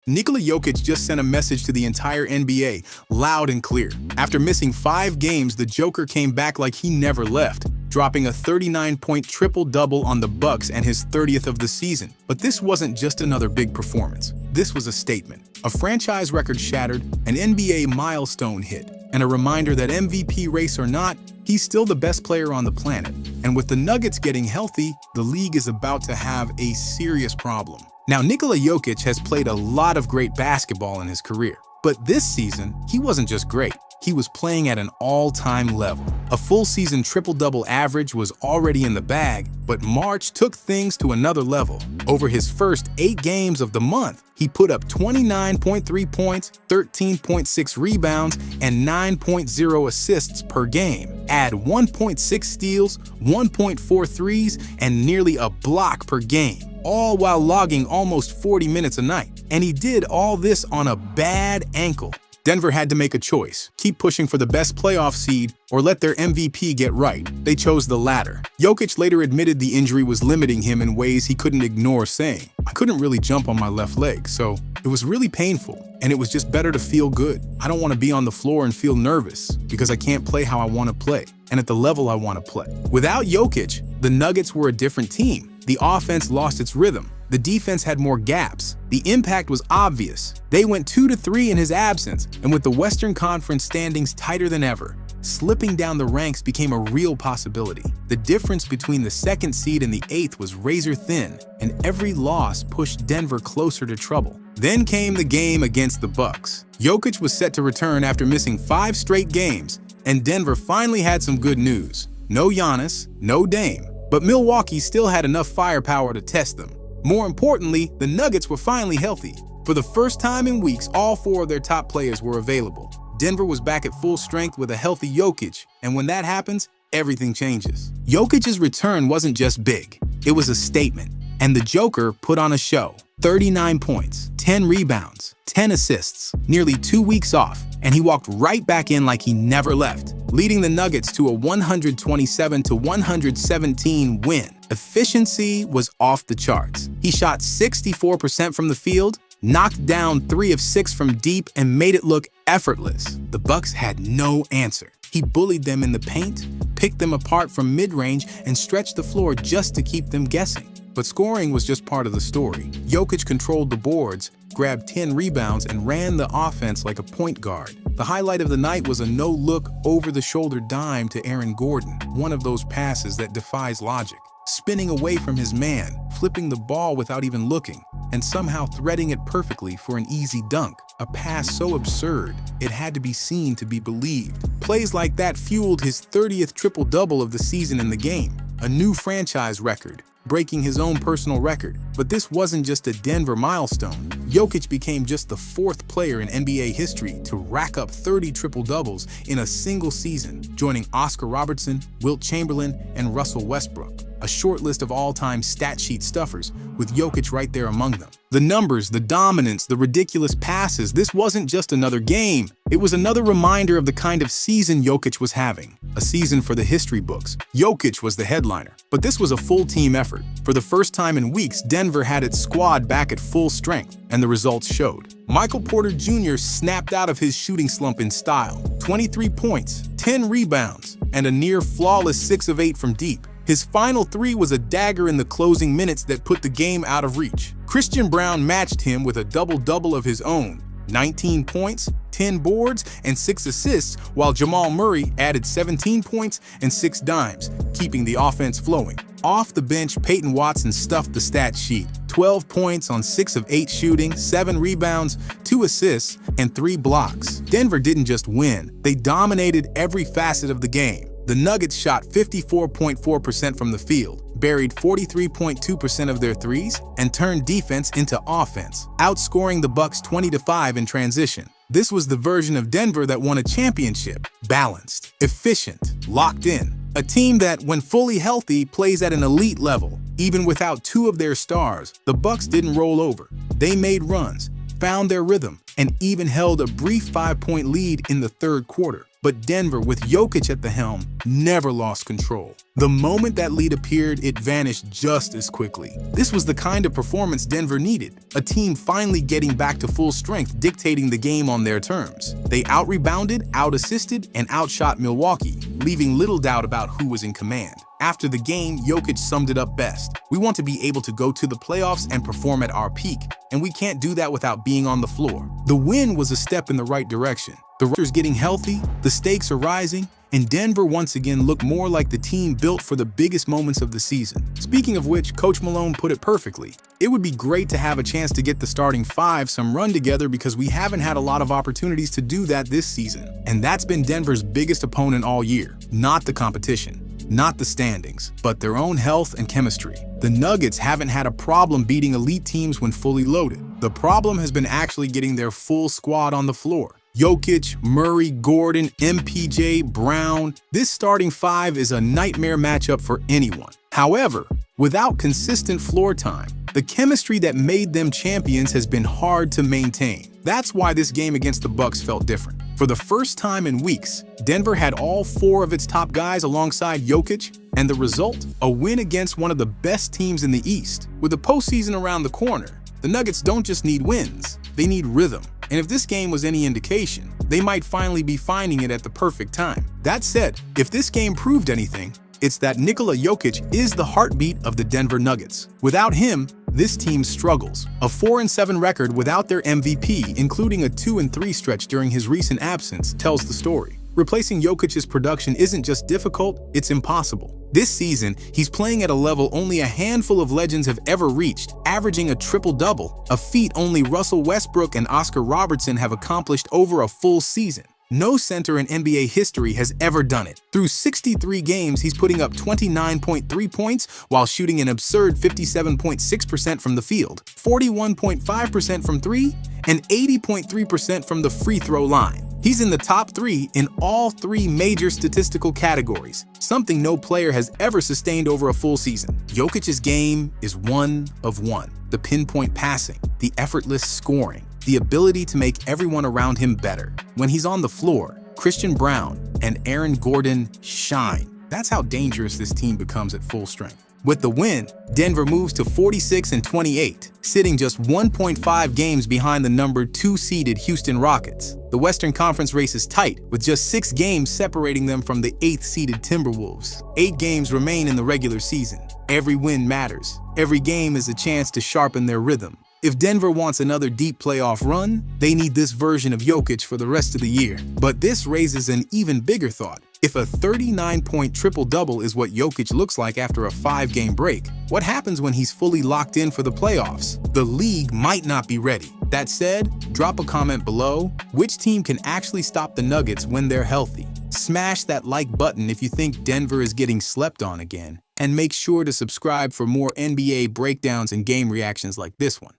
Nikola Jokic just sent a message to the entire NBA, loud and clear. After missing 5 games, the Joker came back like he never left, dropping a 39-point triple-double on the Bucks and his 30th of the season. But this wasn't just another big performance. This was a statement. A franchise record shattered, an NBA milestone hit, and a reminder that MVP race or not, he's still the best player on the planet. And with the Nuggets getting healthy, the league is about to have a serious problem. Now, Nikola Jokic has played a lot of great basketball in his career. But this season, he wasn't just great. He was playing at an all-time level. A full-season triple-double average was already in the bag, but March took things to another level. Over his first 8 games of the month, he put up 29.3 points, 13.6 rebounds, and 9.0 assists per game. Add 1.6 steals, 1.4 threes, and nearly a block per game, all while logging almost 40 minutes a night. And he did all this on a bad ankle. Denver had to make a choice, keep pushing for the best playoff seed or let their MVP get right. They chose the latter. Jokic later admitted the injury was limiting him in ways he couldn't ignore, saying, "I couldn't really jump on my left leg, so it was really painful, and it was just better to feel good. I don't want to be on the floor and feel nervous because I can't play how I want to play and at the level I want to play." Without Jokic, the Nuggets were a different team. The offense lost its rhythm. The defense had more gaps. The impact was obvious. They went 2-3 in his absence, and with the Western Conference standings tighter than ever, slipping down the ranks became a real possibility. The difference between the 2nd seed and the 8th was razor thin, and every loss pushed Denver closer to trouble. Then came the game against the Bucks. Jokic was set to return after missing 5 straight games, and Denver finally had some good news. No Giannis, no Dame, but Milwaukee still had enough firepower to test them. More importantly, the Nuggets were finally healthy. For the first time in weeks, all 4 of their top players were available. Denver was back at full strength with a healthy Jokic, and when that happens, everything changes. Jokic's return wasn't just big, it was a statement. And the Joker put on a show. 39 points, 10 rebounds, 10 assists, nearly 2 weeks off, and he walked right back in like he never left, leading the Nuggets to a 127-117 win. Efficiency was off the charts. He shot 64% from the field, knocked down 3 of 6 from deep, and made it look effortless. The Bucks had no answer. He bullied them in the paint, picked them apart from mid-range, and stretched the floor just to keep them guessing. But scoring was just part of the story. Jokic controlled the boards, grabbed 10 rebounds, and ran the offense like a point guard. The highlight of the night was a no-look, over-the-shoulder dime to Aaron Gordon, one of those passes that defies logic. Spinning away from his man, flipping the ball without even looking, and somehow threading it perfectly for an easy dunk. A pass so absurd, it had to be seen to be believed. Plays like that fueled his 30th triple-double of the season in the game, a new franchise record, breaking his own personal record. But this wasn't just a Denver milestone. Jokic became just the 4th player in NBA history to rack up 30 triple-doubles in a single season, joining Oscar Robertson, Wilt Chamberlain, and Russell Westbrook. A short list of all-time stat sheet stuffers, with Jokic right there among them. The numbers, the dominance, the ridiculous passes, this wasn't just another game. It was another reminder of the kind of season Jokic was having. A season for the history books. Jokic was the headliner, but this was a full team effort. For the first time in weeks, Denver had its squad back at full strength, and the results showed. Michael Porter Jr. snapped out of his shooting slump in style. 23 points, 10 rebounds, and a near-flawless 6 of 8 from deep. His final 3 was a dagger in the closing minutes that put the game out of reach. Christian Braun matched him with a double-double of his own. 19 points, 10 boards, and 6 assists, while Jamal Murray added 17 points and 6 dimes, keeping the offense flowing. Off the bench, Peyton Watson stuffed the stat sheet. 12 points on 6 of 8 shooting, 7 rebounds, 2 assists, and 3 blocks. Denver didn't just win, they dominated every facet of the game. The Nuggets shot 54.4% from the field, buried 43.2% of their threes, and turned defense into offense, outscoring the Bucks 20-5 in transition. This was the version of Denver that won a championship. Balanced, efficient, locked in. A team that, when fully healthy, plays at an elite level. Even without 2 of their stars, the Bucks didn't roll over. They made runs, found their rhythm, and even held a brief 5-point lead in the 3rd quarter. But Denver, with Jokic at the helm, never lost control. The moment that lead appeared, it vanished just as quickly. This was the kind of performance Denver needed, a team finally getting back to full strength, dictating the game on their terms. They out-rebounded, out-assisted, and outshot Milwaukee, leaving little doubt about who was in command. After the game, Jokic summed it up best. "We want to be able to go to the playoffs and perform at our peak, and we can't do that without being on the floor." The win was a step in the right direction. The Raptors getting healthy, the stakes are rising, and Denver once again looked more like the team built for the biggest moments of the season. Speaking of which, Coach Malone put it perfectly. It would be great to have a chance to get the starting five some run together because we haven't had a lot of opportunities to do that this season. And that's been Denver's biggest opponent all year, not the competition. Not the standings, but their own health and chemistry. The Nuggets haven't had a problem beating elite teams when fully loaded. The problem has been actually getting their full squad on the floor. Jokic, Murray, Gordon, MPJ, Brown. This starting five is a nightmare matchup for anyone. However, without consistent floor time, the chemistry that made them champions has been hard to maintain. That's why this game against the Bucks felt different. For the first time in weeks, Denver had all four of its top guys alongside Jokic, and the result? A win against one of the best teams in the East. With the postseason around the corner, the Nuggets don't just need wins, they need rhythm. And if this game was any indication, they might finally be finding it at the perfect time. That said, if this game proved anything, it's that Nikola Jokic is the heartbeat of the Denver Nuggets. Without him, this team struggles. A 4-7 record without their MVP, including a 2-3 stretch during his recent absence, tells the story. Replacing Jokic's production isn't just difficult, it's impossible. This season, he's playing at a level only a handful of legends have ever reached, averaging a triple-double, a feat only Russell Westbrook and Oscar Robertson have accomplished over a full season. No center in NBA history has ever done it. Through 63 games, he's putting up 29.3 points while shooting an absurd 57.6% from the field, 41.5% from three, and 80.3% from the free throw line. He's in the top 3 in all 3 major statistical categories, something no player has ever sustained over a full season. Jokic's game is one of one. The pinpoint passing, the effortless scoring, the ability to make everyone around him better. When he's on the floor, Christian Brown and Aaron Gordon shine. That's how dangerous this team becomes at full strength. With the win, Denver moves to 46-28, sitting just 1.5 games behind the number 2 seeded Houston Rockets. The Western Conference race is tight, with just 6 games separating them from the 8th seeded Timberwolves. 8 games remain in the regular season. Every win matters. Every game is a chance to sharpen their rhythm. If Denver wants another deep playoff run, they need this version of Jokic for the rest of the year. But this raises an even bigger thought. If a 39-point triple-double is what Jokic looks like after a 5-game break, what happens when he's fully locked in for the playoffs? The league might not be ready. That said, drop a comment below. Which team can actually stop the Nuggets when they're healthy? Smash that like button if you think Denver is getting slept on again. And make sure to subscribe for more NBA breakdowns and game reactions like this one.